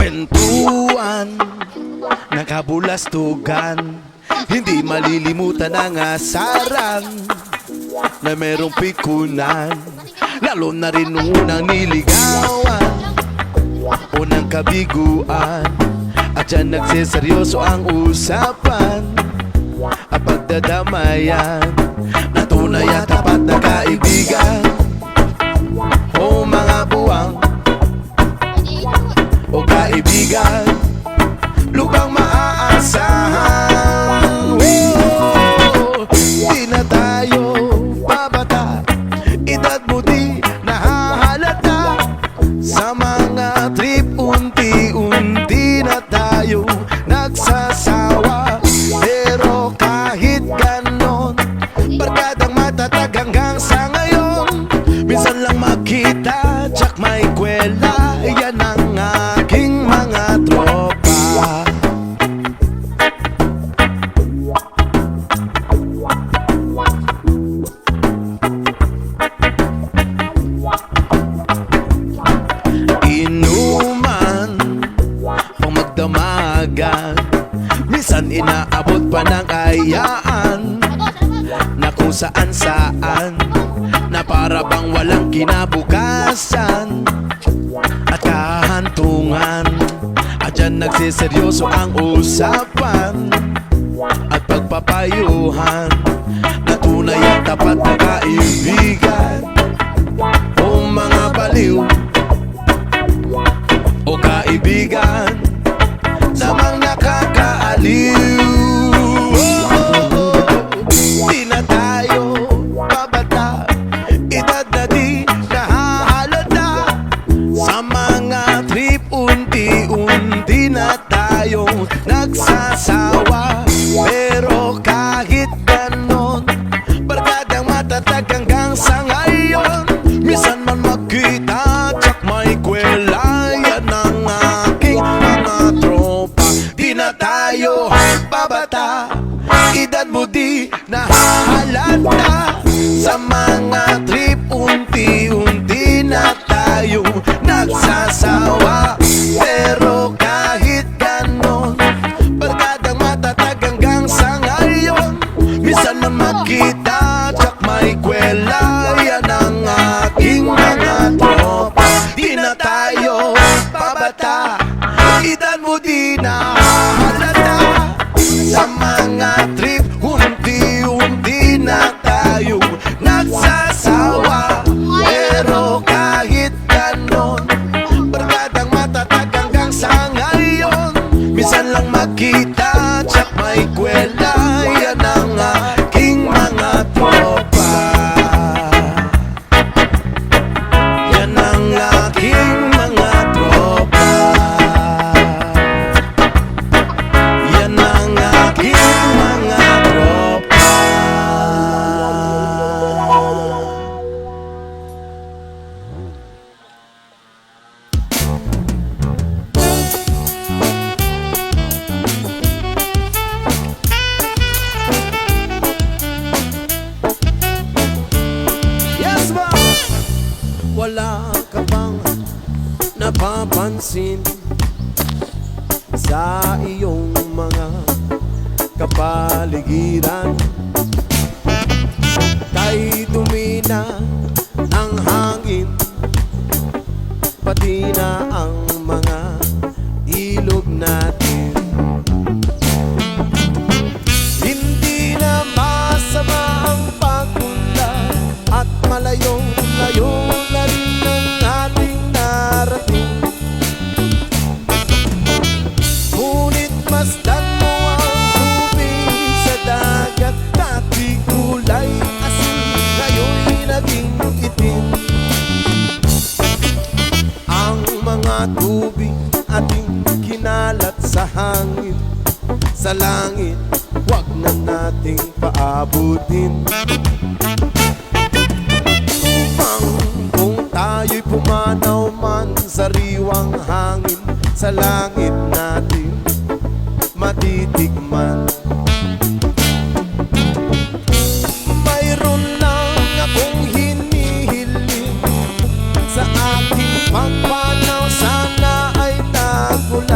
Kwentuhan, nakabulastugan, hindi malilimutan ang asaran na merong pikunan. Lalo na rin unang niligawan, unang kabiguan, at dyan nagseseryoso ang usapan at pagdadamayan na tunay at tapat na kaibigan. O mga buwang o kaibigan, lubang maaasahan. Di na tayo babata, edad mo di nahahalata. Sa mga trip unti-unti na tayo nagsasawa. Pero kahit ganon, barkadang matatag hanggang sa ngayon. Minsan lang makita, tsak may kwela, yan ang aking mga tropa. Inuman, pang magdamagan, minsan inaabot pa ng ayaan na kung saan-saan, na para bang walang kinabukasan at kahantungan. At dyan nagsiseryoso ang usapan at pagpapayuhan na tunay at tapat na kaibigan. O mga baliw o kaibigan namang nakakaaliw. Di na tayo babata, edad na di nahahalata. Sa mga trip unti-unti na tayo nagsasawa. Pero kahit ganon, barkadang matatag hanggang sa ngayon. Minsan man magkita, tsak may kwela, yan ang aking mga tropa. Di na tayo babata, edad mo di nahahalata. Sa mga trip unti-unti na tayo nagsasawa. Pero kahit ganon, barkadang matatag hanggang sa ngayon. Minsan na makita, tsak may kwela, yan ang aking mga tropa. Di na tayo babata, edad mo di nahahalata. Sa mga trip unti-unti na tayo nagsasawa. Pero kahit ganon, barkadang matatag hanggang sa ngayon. Minsan lang makita, tsak may kwela, yan ang aking mga tropa. Yan ang aking mga tropa. Yan ang aking mga tropa. Yes, ba? Wala ka bang napapansin sa iyong mga kapaligiran? Kay dumi na ang hangin, pati na ang mga ilog natin. Hindi na masama ang pagpunta at malayong-layo na rin ang ating narating. Ngunit masdan mo ang tubig sa dagat, dati kulay asin, ngayon'y naging itim. Ang mga tubig ating kinalat sa hangin, sa langit wag na nating paabutin. Kung tayo'y pumanaw man sa riwang hangin, sa langit natin matitikman. Mayroon lang akong hinihiling sa aking pagpanaw, sana ay nagulat.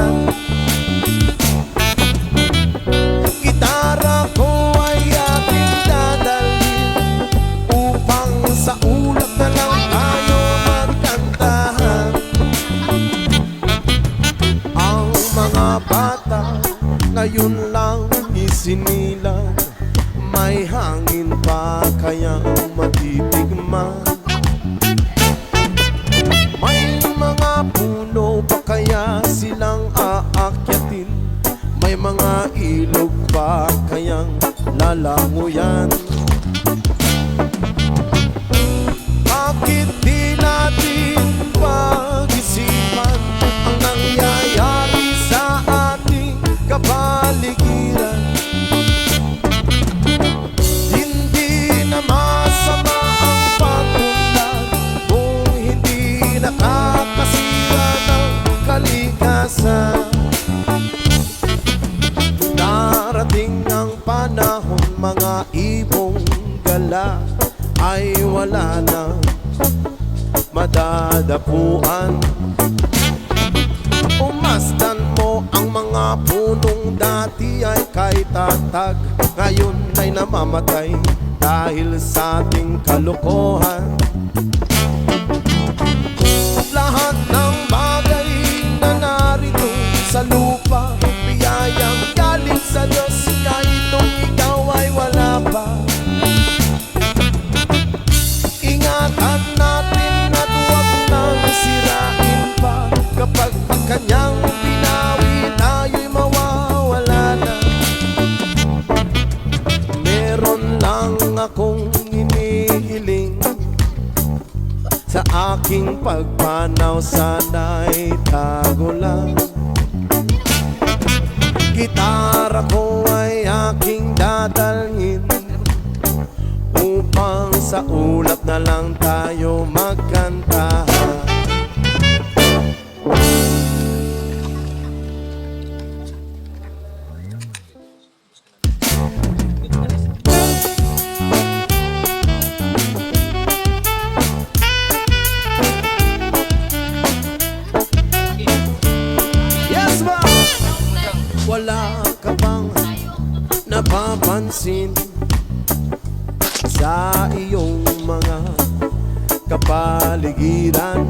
sinilang, may hangin pa kayang matitigman. May mga puno pa kaya silang aakyatin, may mga ilog pa kayang lalanguyan. Bakit di natin pag-isipan ang nangyayari sa ating kapaligiran? Hindi na masama ang pag-unlad kung hindi nakakasira ng kalikasan. Darating ang panahon, mga ibong gala ay wala na madadapuan. Umasdan mo ang mga punong dati ay kay tatag, ngayon ay namamatay dahil sa ating kalokohan. Lahat ng bagay na narito sa lupa, biyayang galing sa Diyos, kahit nung ikaw ay wala pa. Ingatan natin at huwag nang sirain pa, kapag ang kanyang binawi tayo'y mawawala na. Meron lang akong inihiling, sa aking pagpanaw sana'y tago lang. Gitara ko ay aking dadalhin, upang sa ulap na lang tayo magkantahan. Yes, ma'am! Wala ka bang napapansin sa iyong mga kapaligiran?